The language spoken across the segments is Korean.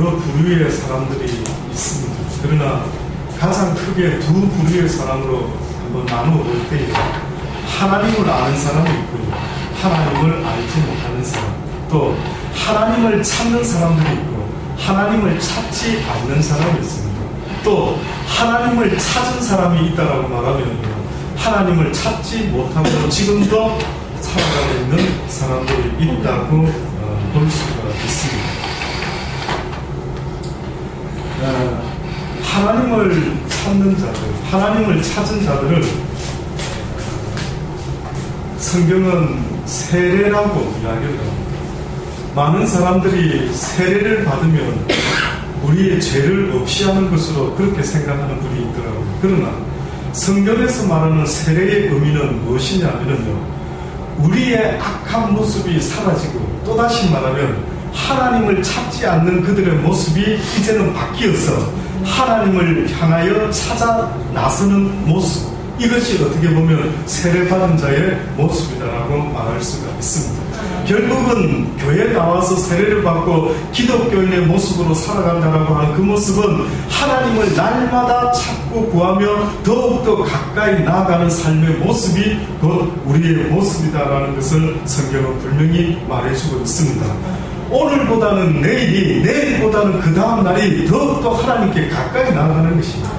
여러 부류의 사람들이 있습니다. 그러나 가장 크게 두 부류의 사람으로 한번 나누어 볼 때 하나님을 아는 사람이 있고요, 하나님을 알지 못하는 사람, 또 하나님을 찾는 사람들이 있고 하나님을 찾지 않는 사람이 있습니다. 또 하나님을 찾은 사람이 있다라고 말하면 하나님을 찾지 못하고 지금도 살아가고 있는 사람들이 있다고 볼 수가 있습니다. 하나님을 찾는 자들, 하나님을 찾은 자들을 성경은 세례라고 이야기를 합니다. 많은 사람들이 세례를 받으면 우리의 죄를 없이 하는 것으로 그렇게 생각하는 분이 있더라고요. 그러나 성경에서 말하는 세례의 의미는 무엇이냐면요, 우리의 악한 모습이 사라지고, 또다시 말하면 하나님을 찾지 않는 그들의 모습이 이제는 바뀌어서 하나님을 향하여 찾아 나서는 모습, 이것이 어떻게 보면 세례받은 자의 모습이라고 말할 수가 있습니다. 결국은 교회에 나와서 세례를 받고 기독교인의 모습으로 살아간다라고 하는 그 모습은 하나님을 날마다 찾고 구하며 더욱더 가까이 나아가는 삶의 모습이 곧 우리의 모습이다라는 것을 성경은 분명히 말해주고 있습니다. 오늘보다는 내일이, 내일보다는 그 다음 날이 더욱더 하나님께 가까이 나아가는 것입니다.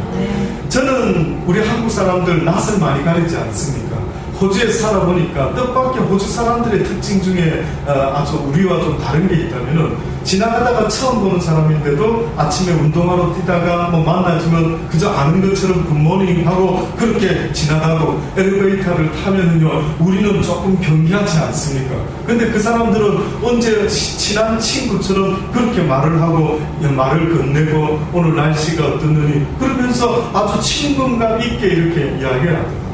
저는 우리 한국 사람들 낯을 많이 가리지 않습니까? 호주에 살아보니까 뜻밖의 호주 사람들의 특징 중에 아주 우리와 좀 다른 게 있다면은, 지나가다가 처음 보는 사람인데도 아침에 운동하러 뛰다가 뭐 만나지만 그저 아는 것처럼 굿모닝 하고 그렇게 지나가고, 엘리베이터를 타면은요 우리는 조금 경계하지 않습니까? 근데 그 사람들은 언제 친한 친구처럼 그렇게 말을 하고 말을 건네고 오늘 날씨가 어떻느니 그러면서 아주 친근감 있게 이렇게 이야기를 하더라고요.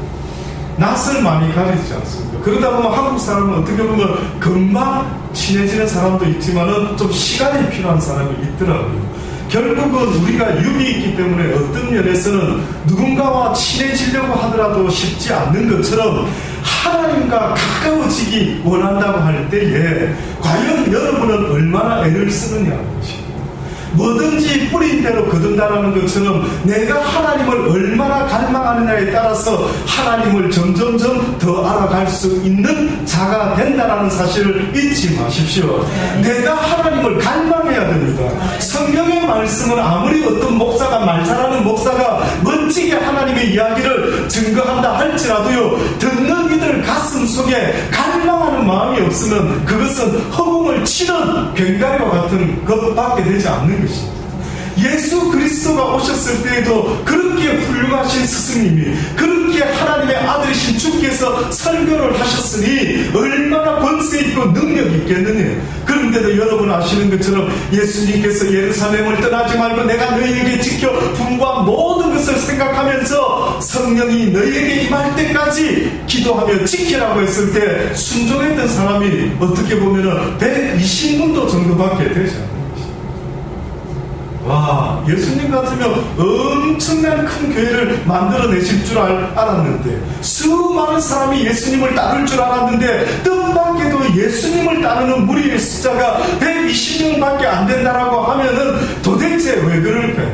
낯을 많이 가리지 않습니다. 그러다 보면 한국 사람은 어떻게 보면 금방 친해지는 사람도 있지만은 좀 시간이 필요한 사람이 있더라고요. 결국은 우리가 육이 있기 때문에 어떤 면에서는 누군가와 친해지려고 하더라도 쉽지 않는 것처럼 하나님과 가까워지기 원한다고 할 때에 과연 여러분은 얼마나 애를 쓰느냐는 것입니다. 뭐든지 뿌린 대로 거둔다라는 것처럼 내가 하나님을 얼마나 갈망하느냐에 따라서 하나님을 점점점 더 알아갈 수 있는 자가 된다라는 사실을 잊지 마십시오. 내가 하나님을 갈망해야 됩니다. 성경의 말씀은 아무리 어떤 목사가 말 잘하는 목사가 멋지게 하나님의 이야기를 증거한다 할지라도요, 듣는 이들 가슴 속에 갈망하는 마음이 없으면 그것은 허공을 치는 괭가리와 같은 것밖에 되지 않는 것입니다. 예수 그리스도가 오셨을 때에도 그렇게 훌륭하신 스승님이, 그렇게 하나님의 아들이신 주께서 설교를 하셨으니 얼마나 권세 있고 능력 있겠느냐. 그런데도 여러분 아시는 것처럼 예수님께서 예루살렘을 떠나지 말고 내가 너희에게 지켜 분부한 모든 것을 생각하면서 성령이 너희에게 임할 때까지 기도하며 지키라고 했을 때 순종했던 사람이 어떻게 보면 120분도 정도밖에 되지 않아요. 와, 예수님 같으면 엄청난 큰 교회를 만들어내실 줄 알았는데, 수많은 사람이 예수님을 따를 줄 알았는데 뜻밖에도 예수님을 따르는 무리의 숫자가 120명밖에 안 된다라고 하면은 도대체 왜 그럴까요?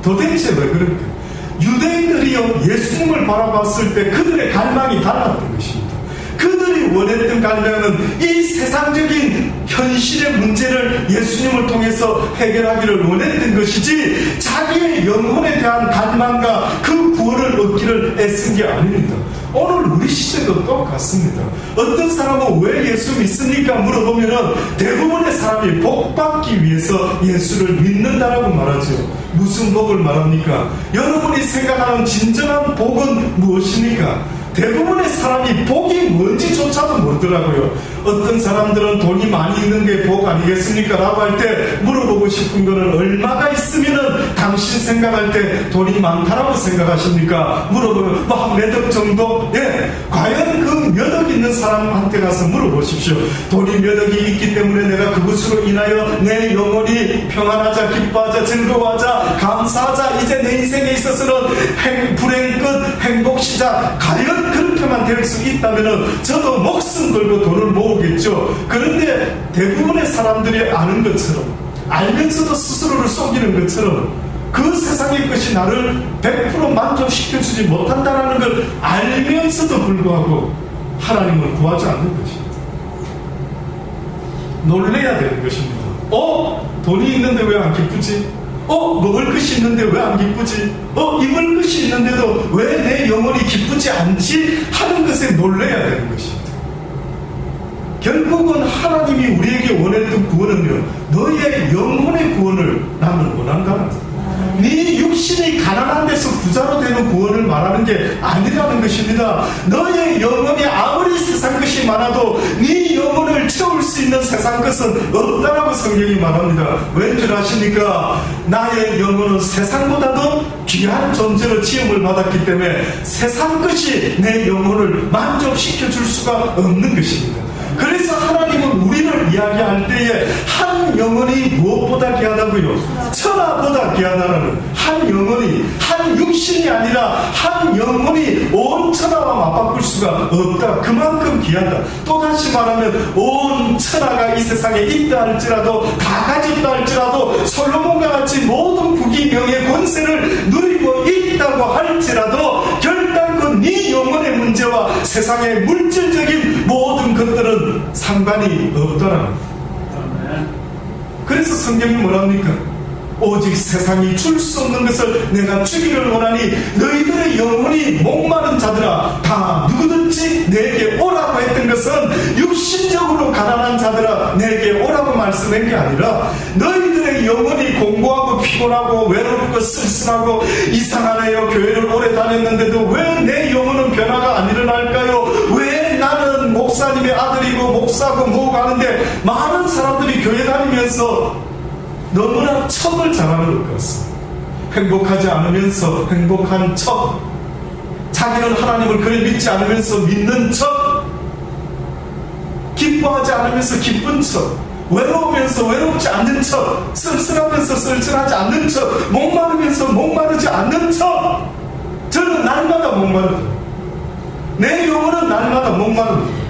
도대체 왜 그럴까요? 유대인들이요, 예수님을 바라봤을 때 그들의 갈망이 달랐던 것입니다. 그들이 원했던 갈망은 이 세상적인 현실의 문제를 예수님을 통해서 해결하기를 원했던 것이지, 자기의 영혼에 대한 갈망과 그 구원을 얻기를 애쓴 게 아닙니다. 오늘 우리 시대도 똑같습니다. 어떤 사람은 왜 예수 믿습니까? 물어보면은 대부분의 사람이 복 받기 위해서 예수를 믿는다라고 말하죠. 무슨 복을 말합니까? 여러분이 생각하는 진정한 복은 무엇입니까? 대부분의 사람이 복이 뭔지조차도 모르더라고요. 어떤 사람들은 돈이 많이 있는 게 복 아니겠습니까? 라고 할 때 물어보고 싶은 거는 얼마가 있으면은 당신 생각할 때 돈이 많다라고 생각하십니까? 물어보면 뭐 몇 억 정도? 예. 과연 그 몇 억 있는 사람한테 가서 물어보십시오. 돈이 몇 억이 있기 때문에 내가 그것으로 인하여 내 영혼이 평안하자, 기뻐하자, 즐거워하자, 감사하자, 이제 내 인생에 있어서는 불행 끝, 행복 시작. 과연 그렇게만 될 수 있다면 저도 목숨 걸고 돈을 모으겠죠. 그런데 대부분의 사람들이 아는 것처럼 알면서도 스스로를 속이는 것처럼 그 세상의 것이 나를 100% 만족시켜주지 못한다는 걸 알면서도 불구하고 하나님을 구하지 않는 것입니다. 놀래야 되는 것입니다. 돈이 있는데 왜 안 기쁘지? 먹을 것이 있는데 왜 안 기쁘지? 입을 것이 있는데도 왜 내 영혼이 기쁘지 않지? 하는 것에 놀래야 되는 것입니다. 결국은 하나님이 우리에게 원했던 구원은요, 너의 영혼의 구원을 나는 원한다는 거예요. 네 육신이 가난한 데서 부자로 되는 구원을 말하는 게 아니라는 것입니다. 너의 영혼이 아무리 세상 것이 많아도 네 영혼을 채울 수 있는 세상 것은 없다라고 성경이 말합니다. 왠줄 아십니까? 나의 영혼은 세상보다도 귀한 존재로 지음을 받았기 때문에 세상 것이 내 영혼을 만족시켜 줄 수가 없는 것입니다. 그래서 하나님은 우리를 이야기할 때에 한 영혼이 무엇보다 귀하다고요? 천하보다 귀하다라는, 한 영혼이, 한 육신이 아니라 한 영혼이 온 천하와 맞바꿀 수가 없다. 그만큼 귀하다. 또다시 말하면 온 천하가 이 세상에 있다 할지라도, 다 가졌다 할지라도, 솔로몬과 같이 모든 부귀 명예 권세를 누리고 있다고 할지라도 결단코 네 영혼의 문제와 세상의 물질적인 모든 것들은 상관이 없더라. 그래서 성경이 뭐랍니까? 오직 세상이 줄 수 없는 것을 내가 주기를 원하니 너희들의 영혼이 목마른 자들아 다 누구든지 내게 오라고 했던 것은 육신적으로 가난한 자들아 내게 오라고 말씀한 게 아니라 너희들의 영혼이 공고하고 피곤하고 외롭고 쓸쓸하고 이상하네요. 교회를 오래 다녔는데도 왜 내 영혼은 변화가 안 일어날까요? 왜 나는 목사님의 아들이고 목사고 뭐고 하는데 많은 사람들이 교회 다니면서 너무나 척을 잘하는 것 같습니다. 행복하지 않으면서 행복한 척, 자기는 하나님을 그리 믿지 않으면서 믿는 척, 기뻐하지 않으면서 기쁜 척, 외로우면서 외롭지 않는 척, 쓸쓸하면서 쓸쓸하지 않는 척, 목마르면서 목마르지 않는 척. 저는 날마다 목마르다. 내 영혼은 날마다 목마릅니다.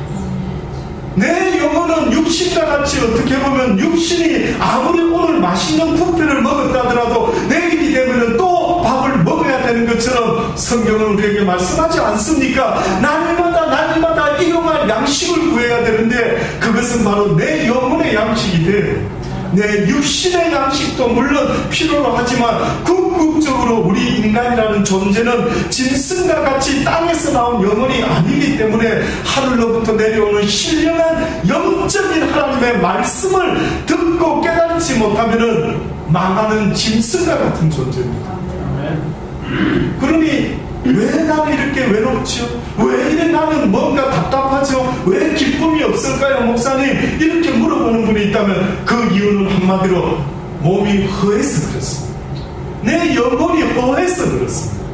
내 영혼은 육신과 같이 어떻게 보면 육신이 아무리 오늘 맛있는 뷔페를 먹었다 하더라도 내일이 되면 또 밥을 먹어야 되는 것처럼 성경은 우리에게 말씀하지 않습니까? 날마다 일용할 양식을 구해야 되는데 그것은 바로 내 영혼의 양식이 돼. 내 육신의 양식도 물론 필요로 하지만 궁극적으로 우리 인간이라는 존재는 짐승과 같이 땅에서 나온 영혼이 아니기 때문에 하늘로부터 내려오는 신령한 영적인 하나님의 말씀을 듣고 깨닫지 못하면 망하는 짐승과 같은 존재입니다. 그러니 왜 나는 이렇게 외롭죠? 왜 이래 나는 뭔가 답답하죠? 왜 기쁨이 없을까요? 목사님, 이렇게 물어보는 분이 있다면 그 이유는 한마디로 몸이 허해서 그렇습니다. 내 영혼이 허해서 그렇습니다.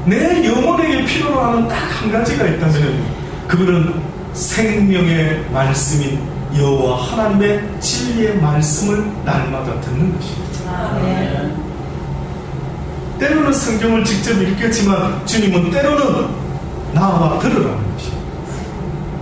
내 영혼에게 필요로 하는 딱 한 가지가 있다면 그거는 생명의 말씀인 여호와 하나님의 진리의 말씀을 날마다 듣는 것입니다. 때로는 성경을 직접 읽겠지만 주님은 때로는 나와 들으라는 것입니다.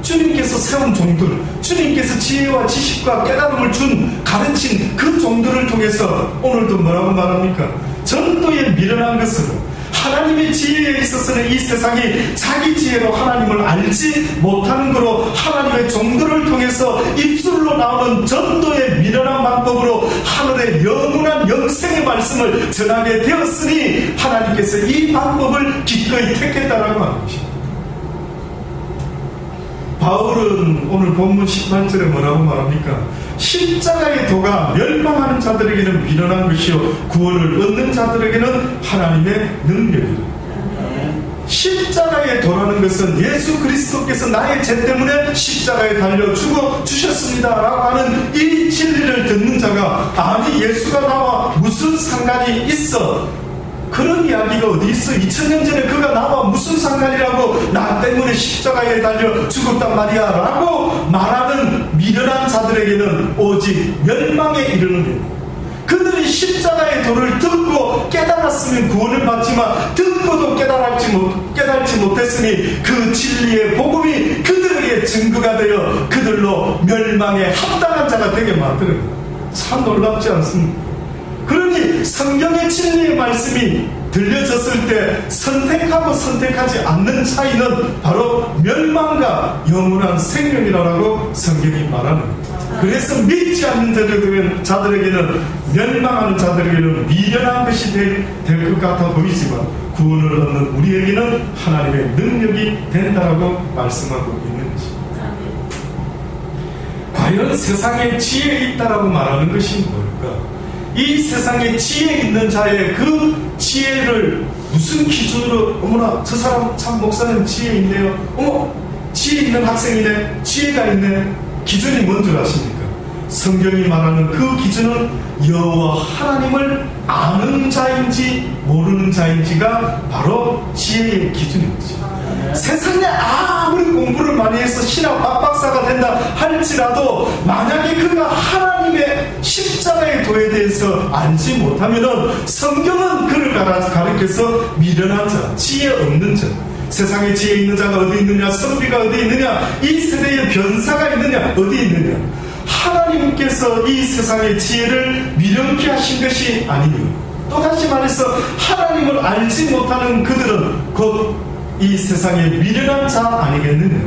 주님께서 세운 종들, 주님께서 지혜와 지식과 깨달음을 준 가르친 그 종들을 통해서 오늘도 뭐라고 말합니까? 전도에 미련한 것으로 하나님의 지혜에 있어서는 이 세상이 자기 지혜로 하나님을 알지 못하는 거로 하나님의 종들을 통해서 입술로 나오는 전도의 미련한 방법으로 하늘의 영원한 영생의 말씀을 전하게 되었으니 하나님께서 이 방법을 기꺼이 택했다라고 하는 것입니다. 바울은 오늘 본문 18절에 뭐라고 말합니까? 십자가의 도가 멸망하는 자들에게는 미련한 것이요 구원을 얻는 자들에게는 하나님의 능력이다. 십자가의 도라는 것은 예수 그리스도께서 나의 죄 때문에 십자가에 달려 죽어 주셨습니다 라고 하는 이 진리를 듣는 자가 아니 예수가 나와 무슨 상관이 있어? 그런 이야기가 어디 있어? 2000년 전에 그가 나와 무슨 상관이라고 나 때문에 십자가에 달려 죽었단 말이야 라고 말하는 미련한 자들에게는 오직 멸망에 이르는 일. 그들이 십자가의 도를 듣고 깨달았으면 구원을 받지만 듣고도 깨달지 못했으니 그 진리의 복음이 그들에게 증거가 되어 그들로 멸망에 합당한 자가 되게 만들어요. 참 놀랍지 않습니까? 그러니 성경의 진리의 말씀이 들려졌을 때 선택하고 선택하지 않는 차이는 바로 멸망과 영원한 생명이라고 성경이 말하는 겁니다. 그래서 믿지 않는 자들에게는, 멸망하는 자들에게는 미련한 것이 될 것 같아 보이지만 구원을 얻는 우리에게는 하나님의 능력이 된다라고 말씀하고 있는 것입니다. 과연 세상에 지혜 있다라고 말하는 것이 뭘까? 이 세상에 지혜 있는 자의 그 지혜를 무슨 기준으로, 어머나 저 사람 참 목사님 지혜 있네요, 어머 지혜 있는 학생이네, 지혜가 있네, 기준이 뭔 줄 아십니까? 성경이 말하는 그 기준은 여호와 하나님을 아는 자인지 모르는 자인지가 바로 지혜의 기준인 거죠. 세상에 아무리 공부를 많이 해서 신학 박박사가 된다 할지라도 만약에 그가 하나님의 십자가의 도에 대해서 알지 못하면은 성경은 그를 가르쳐서 미련한 자, 지혜 없는 자, 세상에 지혜 있는 자가 어디 있느냐, 선비가 어디 있느냐, 이 세대에 변사가 있느냐, 어디 있느냐. 하나님께서 이 세상의 지혜를 미련케 하신 것이 아니며, 또 다시 말해서 하나님을 알지 못하는 그들은 곧 이 세상에 미련한 자 아니겠느냐.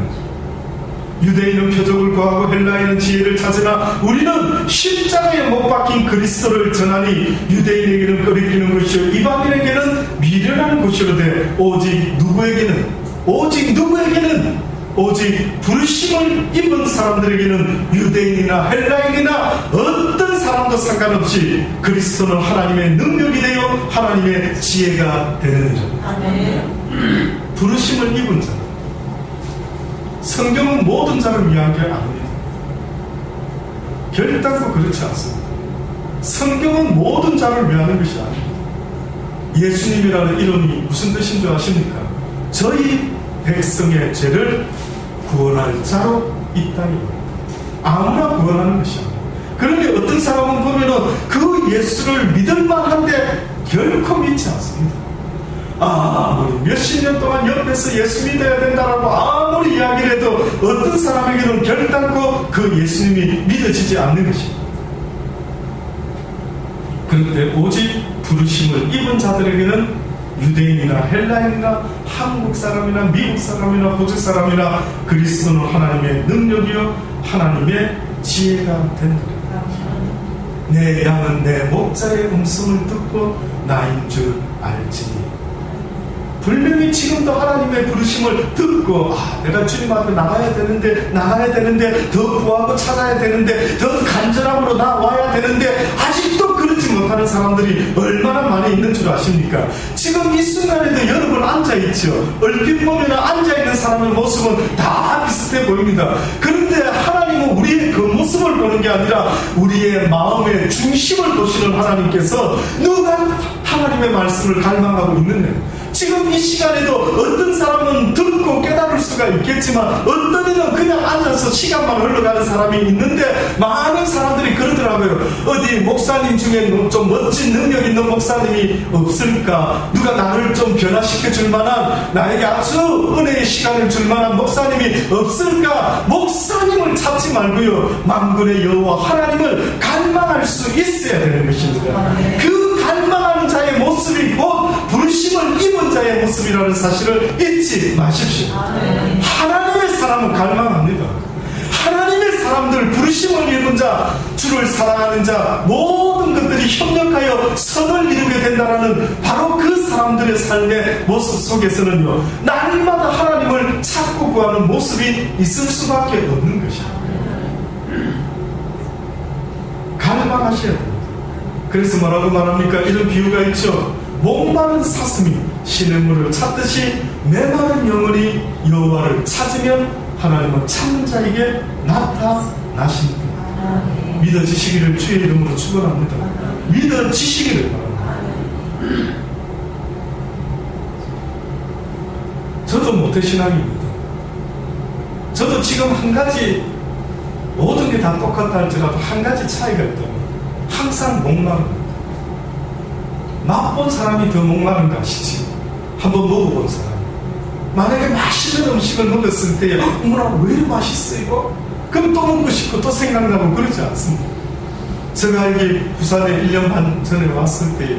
유대인은 표적을 구하고 헬라인은 지혜를 찾으나 우리는 십자가에 못 박힌 그리스도를 전하니 유대인에게는 거리끼는 것이요 이방인에게는 미련한 것이로되 오직 부르심을 입은 사람들에게는 유대인이나 헬라인이나 어떤 사람도 상관없이 그리스도는 하나님의 능력이 되어 하나님의 지혜가 되느니라. 아멘. 부르심을 입은 자. 성경은 모든 자를 위한 게 아닙니다. 결단코 그렇지 않습니다. 성경은 모든 자를 위하는 것이 아닙니다. 예수님이라는 이름이 무슨 뜻인 줄 아십니까? 저희 백성의 죄를 구원할 자로 이 땅에 아무나 구원하는 것이 아닙니다. 그런데 어떤 사람은 보면은 그 예수를 믿을만한데 결코 믿지 않습니다. 아무리 몇십 년 동안 옆에서 예수 믿어야 된다라고 아무리 이야기를 해도 어떤 사람에게는 결단코 그 예수님이 믿어지지 않는 것입니다. 그런데 오직 부르심을 입은 자들에게는 유대인이나 헬라인이나 한국 사람이나 미국 사람이나 호주 사람이나 그리스도는 하나님의 능력이요 하나님의 지혜가 된다. 내 양은 내 목자의 음성을 듣고 나인 줄 알지니. 분명히 지금도 하나님의 부르심을 듣고 내가 주님 앞에 나가야 되는데 더 구하고 찾아야 되는데 더 간절함으로 나와야 되는데 아직도 그러지 못하는 사람들이 얼마나 많이 있는 줄 아십니까? 지금 이 순간에도 여러분 앉아있죠. 얼핏 보면 앉아있는 사람의 모습은 다 비슷해 보입니다. 그런데 하나님은 우리의 그 모습을 보는 게 아니라 우리의 마음의 중심을 보시는 하나님께서 누가 하나님의 말씀을 갈망하고 있느냐. 지금 이 시간에도 어떤 사람은 듣고 깨달을 수가 있겠지만 어떤 이는 그냥 앉아서 시간만 흘러가는 사람이 있는데 많은 사람들이 그러더라고요. 어디 목사님 중에 좀 멋진 능력 있는 목사님이 없을까? 누가 나를 좀 변화시켜 줄 만한, 나에게 아주 은혜의 시간을 줄 만한 목사님이 없을까? 목사님을 찾지 말고요, 만군의 여호와 하나님을 갈망할 수 있어야 되는 것입니다. 그 갈망하는 자의 모습이 곧 부르심을 입은 자의 모습이라는 사실을 잊지 마십시오. 하나님의 사람은 갈망합니다. 하나님의 사람들, 부르심을 입은 자, 주를 사랑하는 자, 모든 것들이 협력하여 선을 이루게 된다는 바로 그 사람들의 삶의 모습 속에서는요, 날마다 하나님을 찾고 구하는 모습이 있을 수밖에 없는 것입니다. 갈망하셔야 됩니다. 그래서 뭐라고 말합니까? 이런 비유가 있죠. 목마른 사슴이 시냇물을 찾듯이 메마른 영혼이 여호와를 찾으면 하나님은 찾는 자에게 나타나십니다. 믿어지시기를 주의 이름으로 축원합니다. 믿어지시기를 바랍니다. 저도 모태신앙입니다. 저도 지금 한 가지, 모든 게 다 똑같다 할지라도 한 가지 차이가 있다면 항상 목마릅니다. 맛본 사람이 더 목마른 거 아시지? 한번 먹어본 사람. 만약에 맛있는 음식을 먹었을 때 어머나 왜 이렇게 맛있어 이거? 그럼 또 먹고 싶고 또 생각나고 그러지 않습니까? 제가 여기 부산에 1년 반 전에 왔을 때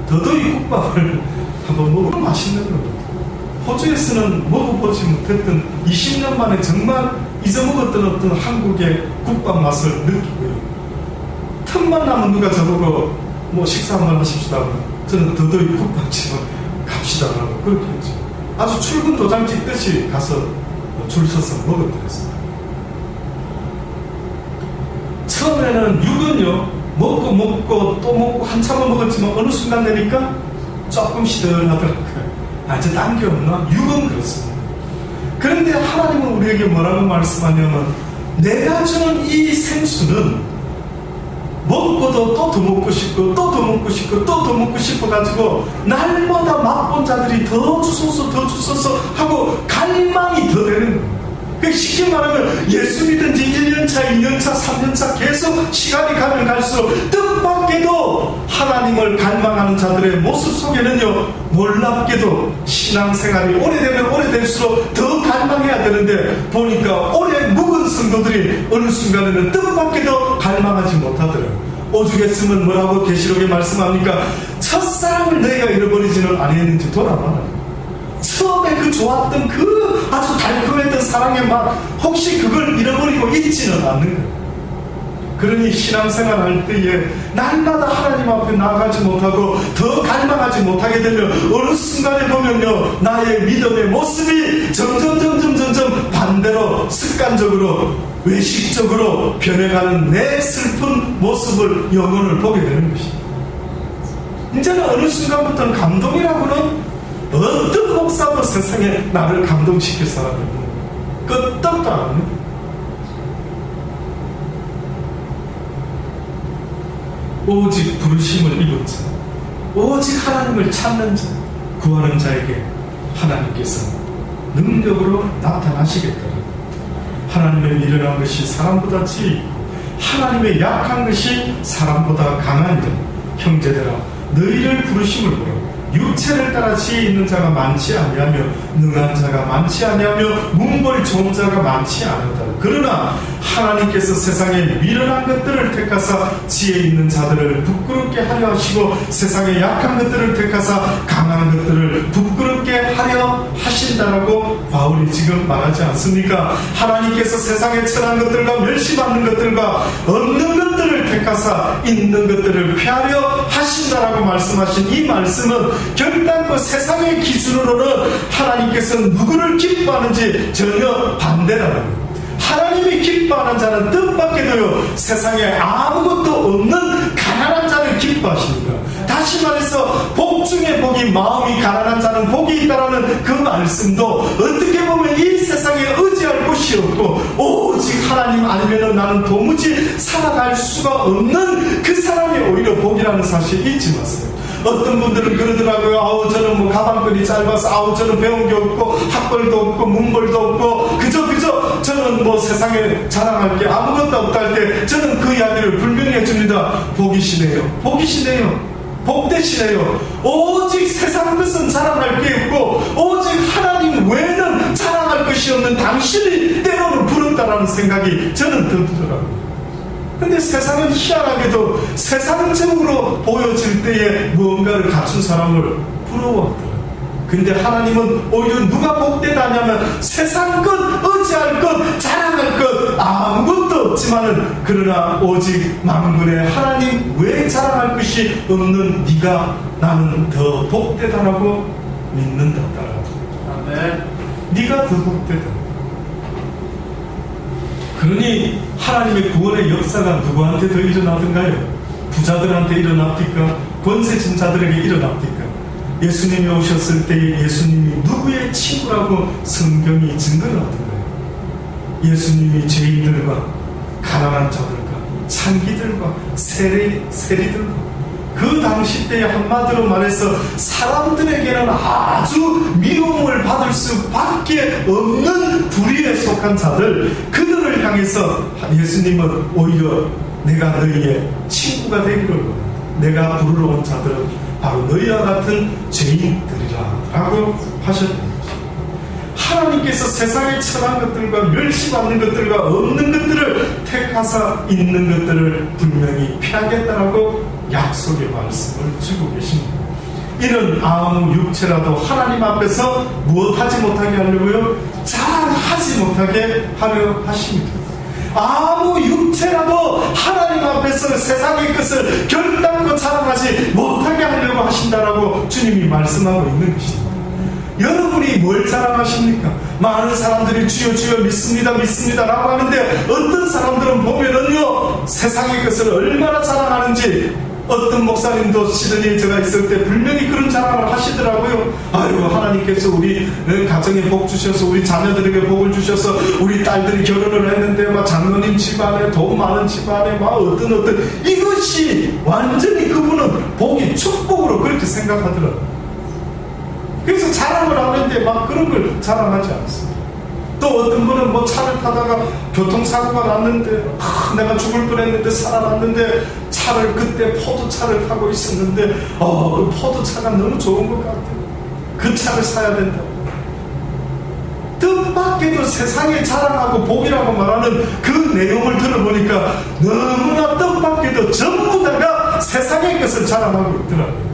더더이 국밥을 한번 먹어 맛있는 겁니다. 호주에서는 먹어보지 못했던 20년 만에 정말 잊어먹었던 어떤 한국의 국밥 맛을 느끼고요. 틈만 나면 누가 저보고 뭐 식사 한번 하십시다 하면 저는 더더이 국밥집을 갑시다라고 그렇게 했죠. 아주 출근 도장 찍듯이 가서 줄 서서 먹어드렸습니다. 처음에는 육은요 먹고 또 먹고 한참을 먹었지만 어느 순간 되니까 조금 시들하더라고요. 이제 딴 게 없나? 육은 그렇습니다. 그런데 하나님은 우리에게 뭐라고 말씀하냐면 내가 주는 이 생수는 먹고도 또 더 먹고 싶고 또 더 먹고 싶고 또 더 먹고 싶어가지고 날마다 맛본 자들이 더 주소서 하고 갈망이 더 되는 겁니다. 쉽게 말하면 예수 믿은 지 1년차, 2년차, 3년차 계속 시간이 가면 갈수록 뜻밖에도 하나님을 갈망하는 자들의 모습 속에는요 놀랍게도 신앙생활이 오래되면 오래될수록 더 갈망해야 되는데 보니까 오래 묵은 성도들이 어느 순간에는 뜻밖에도 갈망하지 못하더라고요. 오죽했으면 뭐라고 계시록에 말씀합니까? 첫사랑을 너희가 잃어버리지는 아니했는지 돌아봐라. 처음에 그 좋았던 그 아주 달콤했던 사랑의 맛 혹시 그걸 잃어버리고 있지는 않는 거예요. 그러니 신앙생활 할 때에 날마다 하나님 앞에 나아가지 못하고 더 갈망하지 못하게 되면 어느 순간에 보면요 나의 믿음의 모습이 점점 반대로 습관적으로 외식적으로 변해가는 내 슬픈 모습을 영혼을 보게 되는 것입니다. 이제는 어느 순간부터는 감동이라고는 어떤 목사도 세상에 나를 감동시킬 사람이 없는 거예요. 끄떡도 안 합니다. 오직 부르심을 입은 자, 오직 하나님을 찾는 자, 구하는 자에게 하나님께서 능력으로 나타나시겠다. 하나님의 미련한 것이 사람보다 지혜 있고 하나님의 약한 것이 사람보다 강하니라. 형제들아 너희를 부르심을 보라. 육체를 따라 지혜 있는 자가 많지 아니하며 능한 자가 많지 아니하며 문벌 좋은 자가 많지 않았다. 그러나 하나님께서 세상에 미련한 것들을 택하사 지혜 있는 자들을 부끄럽게 하려 하시고 세상에 약한 것들을 택하사 강한 것들을 부끄럽게 하려 하신다라고 바울이 지금 말하지 않습니까? 하나님께서 세상에 천한 것들과 멸시받는 것들과 없는 것들을 택하사 있는 것들을 폐하려 하신다라고 말씀하신 이 말씀은 결단코 세상의 기준으로는 하나님께서는 누구를 기뻐하는지 전혀 반대라는 거예요. 하나님이 기뻐하는 자는 뜻밖에도요 세상에 아무것도 없는 가난한 자를 기뻐하십니다. 다시 말해서 복 중에 복이 마음이 가난한 자는 복이 있다라는 그 말씀도 어떻게 보면 이 세상에 의지할 곳이 없고 오직 하나님 아니면 나는 도무지 살아갈 수가 없는 그 사람이 오히려 복이라는 사실 잊지 마세요. 어떤 분들은 그러더라고요. 아우 저는 뭐 가방끈이 짧아서 아우 저는 배운 게 없고 학벌도 없고 문벌도 없고 그저 저는 뭐 세상에 자랑할 게 아무것도 없다 할 때 저는 그 이야기를 분명히 해줍니다. 복이시네요. 복되시네요. 오직 세상 것은 자랑할 게 없고 오직 하나님 외에는 자랑할 것이 없는 당신이 때로는 부럽다라는 생각이 저는 들더라고요. 근데 세상은 희한하게도 세상적으로 보여질 때에 무언가를 갖춘 사람을 부러워하더라고요. 근데 하나님은 오히려 누가 복되다냐면 세상 것, 의지할 것, 자랑할 것 아무것도 없지만은 그러나 오직 만군의 하나님 외에 자랑할 것이 없는 네가 나는 더 복되다라고 믿는다. 아멘. 네가 더 복되다. 그러니 하나님의 구원의 역사가 누구한테 더 일어나던가요? 부자들한테 일어납니까? 권세진 자들에게 일어납니까? 예수님이 오셨을 때 예수님이 누구의 친구라고 성경이 증거를 하던가요? 예수님이 죄인들과 가난한 자들과 창기들과 세리들과 그 당시 때에 한마디로 말해서 사람들에게는 아주 미움을 받을 수밖에 없는 부류에 속한 자들 그들을 향해서 예수님은 오히려 내가 너희의 친구가 되기를 원한다. 내가 부르러 온 자들은 바로 너희와 같은 죄인들이라 라고 하셨던 것입니다. 하나님께서 세상에 처한 것들과 멸시받는 것들과 없는 것들을 택하사 있는 것들을 분명히 피하겠다라고 약속의 말씀을 주고 계십니다. 이는 아무 육체라도 하나님 앞에서 무엇하지 못하게 하려고요? 자랑하지 못하게 하려 하십니다. 아무 육체라도 하나님 앞에서 세상의 것을 결단코 자랑하지 못하게 하려고 하신다라고 주님이 말씀하고 있는 것입니다. 여러분이 뭘 자랑하십니까? 많은 사람들이 주여 주여 믿습니다 믿습니다 라고 하는데 어떤 사람들은 보면은요 세상의 것을 얼마나 자랑하는지 어떤 목사님도 시드니에 제가 있을 때 분명히 그런 자랑을 하시더라고요. 아유 하나님께서 우리 가정에 복 주셔서 우리 자녀들에게 복을 주셔서 우리 딸들이 결혼을 했는데 막 장로님 집안에 돈 많은 집안에 막 어떤 이것이 완전히 그분은 복이 축복으로 그렇게 생각하더라고요. 그래서 자랑을 하는데 막 그런 걸 자랑하지 않습니다. 또 어떤 분은 뭐 차를 타다가 교통사고가 났는데 내가 죽을 뻔했는데 살아났는데 차를 그때 포도차를 타고 있었는데 그 포도차가 너무 좋은 것 같아요. 그 차를 사야 된다고. 뜻밖에도 세상에 자랑하고 복이라고 말하는 그 내용을 들어보니까 너무나 뜻밖에도 전부 다가 세상의 것을 자랑하고 있더라고요.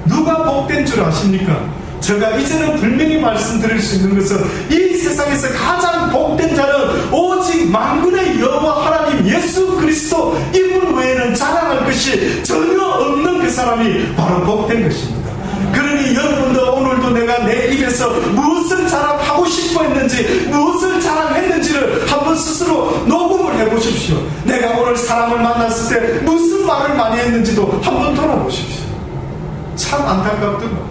누가 복된 줄 아십니까? 제가 이제는 분명히 말씀드릴 수 있는 것은 이 세상에서 가장 복된 자는 오직 만군의 여호와 하나님 예수 그리스도 이분 외에는 자랑할 것이 전혀 없는 그 사람이 바로 복된 것입니다. 그러니 여러분도 오늘도 내가 내 입에서 무엇을 자랑하고 싶어 했는지 무엇을 자랑했는지를 한번 스스로 녹음을 해보십시오. 내가 오늘 사람을 만났을 때 무슨 말을 많이 했는지도 한번 돌아보십시오. 참 안타깝더라고요.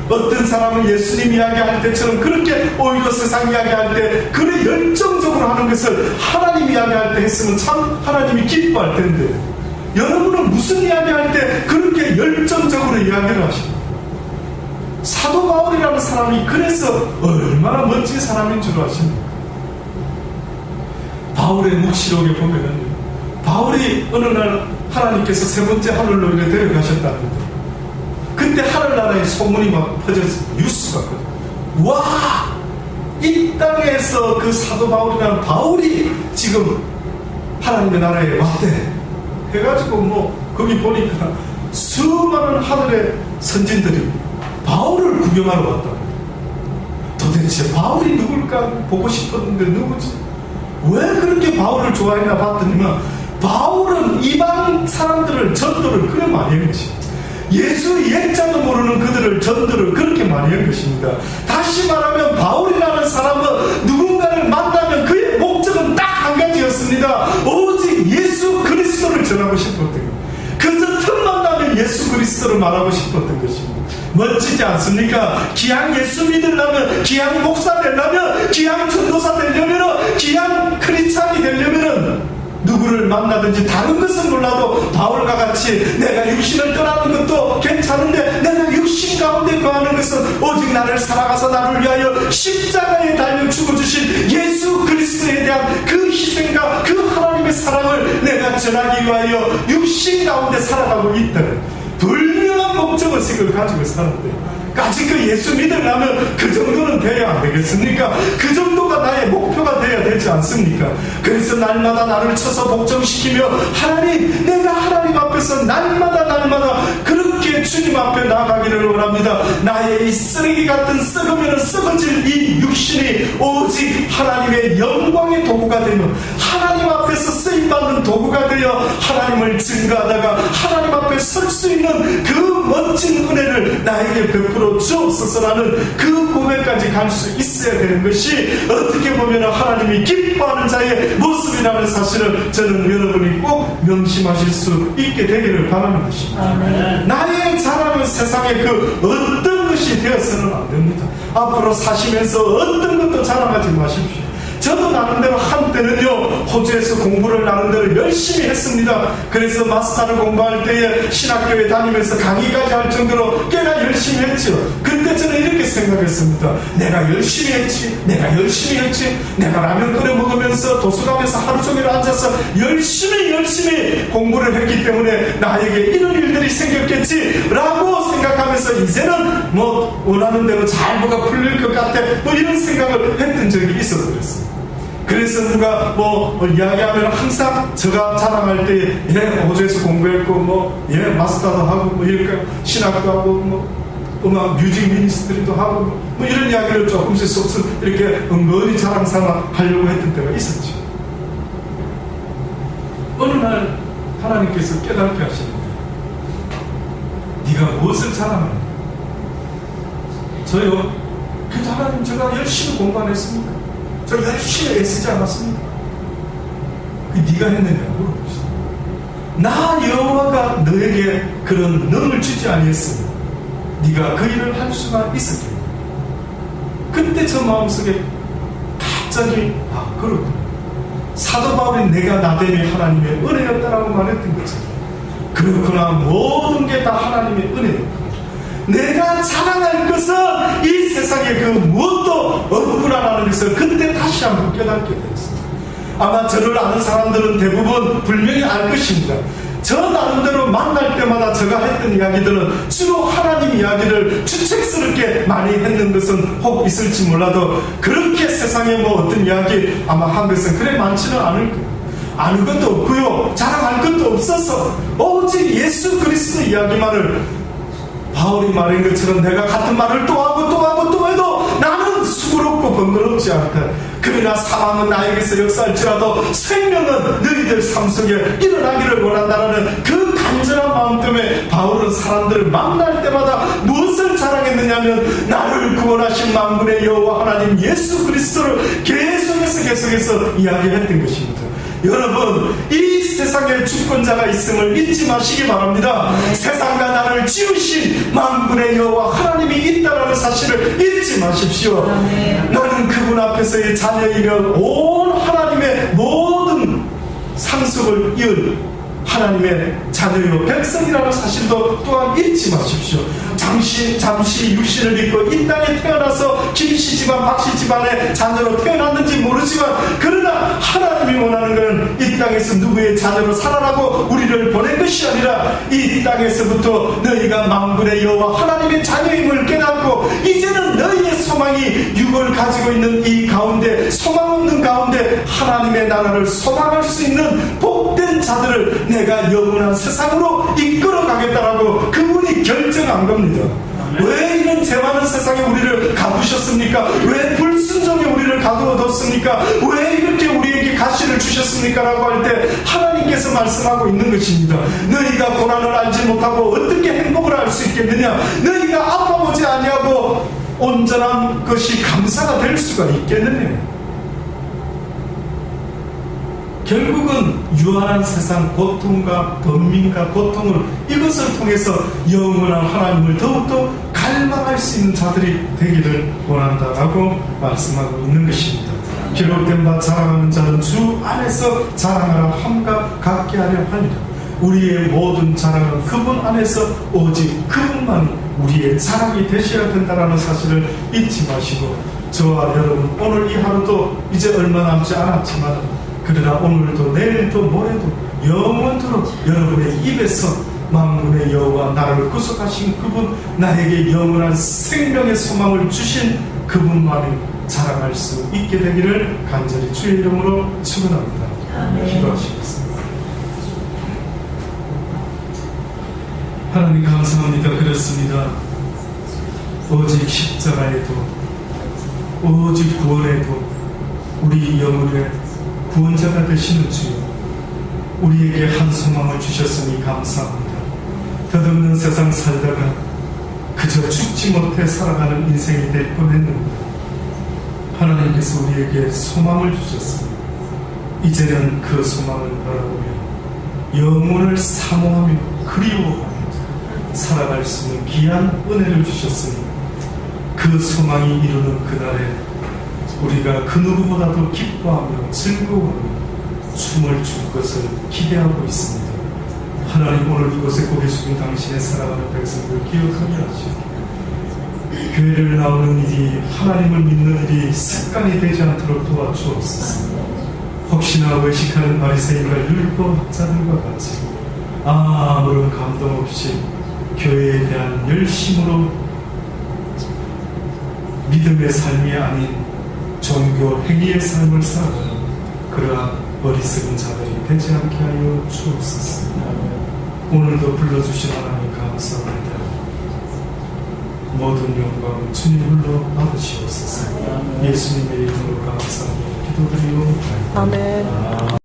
어떤 사람은 예수님 이야기할 때처럼 그렇게 오히려 세상 이야기할 때 그래 열정적으로 하는 것을 하나님 이야기할 때 했으면 참 하나님이 기뻐할 텐데 여러분은 무슨 이야기할 때 그렇게 열정적으로 이야기를 하십니까? 사도 바울이라는 사람이 그래서 얼마나 멋진 사람인 줄 아십니까? 바울의 묵시록에 보면은 바울이 어느 날 하나님께서 세 번째 하늘로 이렇게 데려가셨다는데 그때 하늘나라에 소문이 막 퍼져서 뉴스가 와! 이 땅에서 그 사도 바울이라는 바울이 지금 하나님의 나라에 왔대 해가지고 뭐 거기 보니까 수많은 하늘의 선진들이 바울을 구경하러 왔다. 도대체 바울이 누굴까 보고 싶었는데 누구지? 왜 그렇게 바울을 좋아했나 봤더니만 바울은 이방 사람들을 전도를 그래 많이 한 것이에요. 예수 옛자도 모르는 그들을 전도를 그렇게 많이 한 것입니다. 다시 말하면 바울이라는 사람은 누군가를 만나면 그의 목적은 딱 한 가지였습니다. 오직 예수 그리스도를 전하고 싶었던 것. 그저 틈만 나면 예수 그리스도를 말하고 싶었던 것입니다. 멋지지 않습니까? 기왕 예수 믿으려면, 기왕 목사 되려면, 기왕 전도사 되려면, 기왕 크리스찬이 되려면 누구를 만나든지 다른 것은 몰라도 바울과 같이 내가 육신을 떠나는 것도 괜찮은데 내가 육신 가운데 거하는 것은 오직 나를 살아가서 나를 위하여 십자가에 달려 죽어주신 예수 그리스도에 대한 그 희생과 그 하나님의 사랑을 내가 전하기 위하여 육신 가운데 살아가고 있다는 분명한 목적의식을 가지고 사는데 까짓 그 예수 믿으려면 그 정도는 돼야 안 되겠습니까? 그 정도가 나의 목표가 돼야 되지 않습니까? 그래서 날마다 나를 쳐서 복종시키며 하나님, 내가 하나님 앞에서 날마다 그렇게 주님 앞에 나가기를 원합니다. 나의 이 쓰레기 같은 썩으면 썩어질 이 육신이 오직 하나님의 영광의 도구가 되며 하나님 앞에서 쓰임받는 도구가 되어 하나님을 증거하다가 하나님 앞에 설 수 있는 그 멋진 은혜를 나에게 베풀어 주옵소서라는 그 고백까지 갈 수 있어야 되는 것이 어떻게 보면 하나님이 기뻐하는 자의 모습이라는 사실을 저는 여러분이 꼭 명심하실 수 있게 되기를 바라는 것입니다. 아멘. 나의 자랑은 세상에 그 어떤 것이 되어서는 안 됩니다. 앞으로 사시면서 어떤 것도 자랑하지 마십시오. 저도 나름대로 한때는요 호주에서 공부를 나름대로 열심히 했습니다. 그래서 마스터를 공부할 때에 신학교에 다니면서 강의까지 할 정도로 꽤나 열심히 했죠. 그때 저는 이렇게 생각했습니다. 내가 열심히 했지, 내가 라면 끓여 먹으면서 도서관에서 하루 종일 앉아서 열심히 공부를 했기 때문에 나에게 이런 일들이 생겼겠지 라고 생각하면서 이제는 뭐 원하는 대로 잘 뭐가 풀릴 것 같아 뭐 이런 생각을 했던 적이 있어서 그랬습니다. 그래서 누가 뭐 이야기하면 항상 제가 자랑할 때 호주에서 공부했고 마스터도 하고 뭐 이렇게 신학도 하고 뭐 음악 뮤직 미니스트리도 하고 뭐 이런 이야기를 조금씩 쏙쏙 이렇게 은근히 자랑 삼아 하려고 했던 때가 있었죠. 어느 날 하나님께서 깨닫게 하시는데 네가 무엇을 자랑하느냐? 저요? 그래도 하나님 제가 열심히 공부 안 했습니까? 저 열심히 애쓰지 않았습니까? 그 네가 했느냐 물어보시죠. 나 여호와가 너에게 그런 능을 주지 아니했으면 네가 그 일을 할 수가 있었겠냐. 그때 저 마음속에 갑자기 그렇구나. 사도 바울이 내가 나됨이 하나님의 은혜였다라고 말했던 거죠. 그렇구나. 모든 게 다 하나님의 은혜였구나. 내가 자랑할 것은 이 세상에 그 무엇도 없구나라는 것을 그때 다시 한번 깨닫게 되었습니다. 아마 저를 아는 사람들은 대부분 분명히 알 것입니다. 저 나름대로 만날 때마다 제가 했던 이야기들은 주로 하나님 이야기를 주책스럽게 많이 했는 것은 혹 있을지 몰라도 그렇게 세상에 뭐 어떤 이야기 아마 한 것은 그래 많지는 않을 거예요. 아는 것도 없고요, 자랑할 것도 없어서 오직 예수 그리스도 이야기만을 바울이 말한 것처럼 내가 같은 말을 또 하고 해도 나는 수고롭고 번거롭지 않다. 그러나 사망은 나에게서 역사할지라도 생명은 너희들 삶 속에 일어나기를 원한다라는 그 간절한 마음 때문에 바울은 사람들을 만날 때마다 무엇을 자랑했느냐면 나를 구원하신 만군의 여호와 하나님 예수 그리스도를 계속해서 이야기했던 것입니다. 여러분, 이 세상에 주권자가 있음을 잊지 마시기 바랍니다. 세상과 나를 지으신 만군의 여호와 하나님이 있다는 사실을 잊지 마십시오. 나는 그분 앞에서의 자녀이며 온 하나님의 모든 상속을 이은 하나님의 자녀요 백성이라는 사실도 또한 잊지 마십시오. 잠시 육신을 믿고 이 땅에 태어나서 김씨 집안 박씨 집안의 자녀로 태어났는지 모르지만 그러나 하나님이 원하는 것은 이 땅에서 누구의 자녀로 살아나고 우리를 보낸 것이 아니라 이 땅에서부터 너희가 만군의 여호와 하나님의 자녀임을 깨닫고 이제는 너희의 소망이 육을 가지고 있는 이 가운데 소망 없는 가운데 하나님의 나라를 소망할 수 있는 복된 자들을 내가 영원한 세상으로 이끌어가겠다라고 그분이 결정한 겁니다. 왜 이런 죄 많은 세상에 우리를 가두셨습니까? 왜 불순종에 우리를 가두어뒀습니까? 왜 이렇게 우리에게 가시를 주셨습니까? 라고 할 때 하나님께서 말씀하고 있는 것입니다. 너희가 고난을 알지 못하고 어떻게 행복을 알 수 있겠느냐? 너희가 아파보지 아니하고 온전한 것이 감사가 될 수가 있겠느냐? 결국은 유한한 세상 고통과 번민과 고통을 이것을 통해서 영원한 하나님을 더욱더 갈망할 수 있는 자들이 되기를 원한다라고 말씀하고 있는 것입니다. 기록된 바 자랑하는 자는 주 안에서 자랑하라 함과 같게 하려 하니라. 우리의 모든 자랑은 그분 안에서 오직 그분만이 우리의 자랑이 되셔야 된다는 사실을 잊지 마시고 저와 여러분 오늘 이 하루도 이제 얼마 남지 않았지만 그러나 오늘도 내일도 모레도 영원토록 여러분의 입에서 만군의 여호와 나를 구속하신 그분 나에게 영원한 생명의 소망을 주신 그분만을 자랑할 수 있게 되기를 간절히 주의 이름으로 축원합니다. 기도하시겠습니다. 하나님 감사합니다. 그렇습니다. 오직 십자가에도 오직 구원에도 우리 영혼의 구원자가 되시는 주여 우리에게 한 소망을 주셨으니 감사합니다. 덧없는 세상 살다가 그저 죽지 못해 살아가는 인생이 될 뻔했는데 하나님께서 우리에게 소망을 주셨습니다. 이제는 그 소망을 바라보며 영혼을 사모하며 그리워하며 살아갈 수 있는 귀한 은혜를 주셨으니 그 소망이 이루는 그날에 우리가 그 누구보다도 기뻐하며 즐거워하며 춤을 출 것을 기대하고 있습니다. 하나님, 오늘 이곳에 고개 숙인 당신의 사랑하는 백성들 기억하게 하시고 교회를 나오는 일이, 하나님을 믿는 일이 습관이 되지 않도록 도와주옵소서. 혹시나 외식하는 바리새인과 율법학자들과 같이 아무런 감동 없이 교회에 대한 열심으로 믿음의 삶이 아닌 종교 행위의 삶을 살아가는 그러한 어리석은 자들이 되지 않게 하여 주옵소서. 오늘도 불러주신 하나님 감사합니다. 모든 영광 주님 홀로 받으시옵소서. 예수님의 이름으로 감사하며 기도드리옵나이다. 아멘.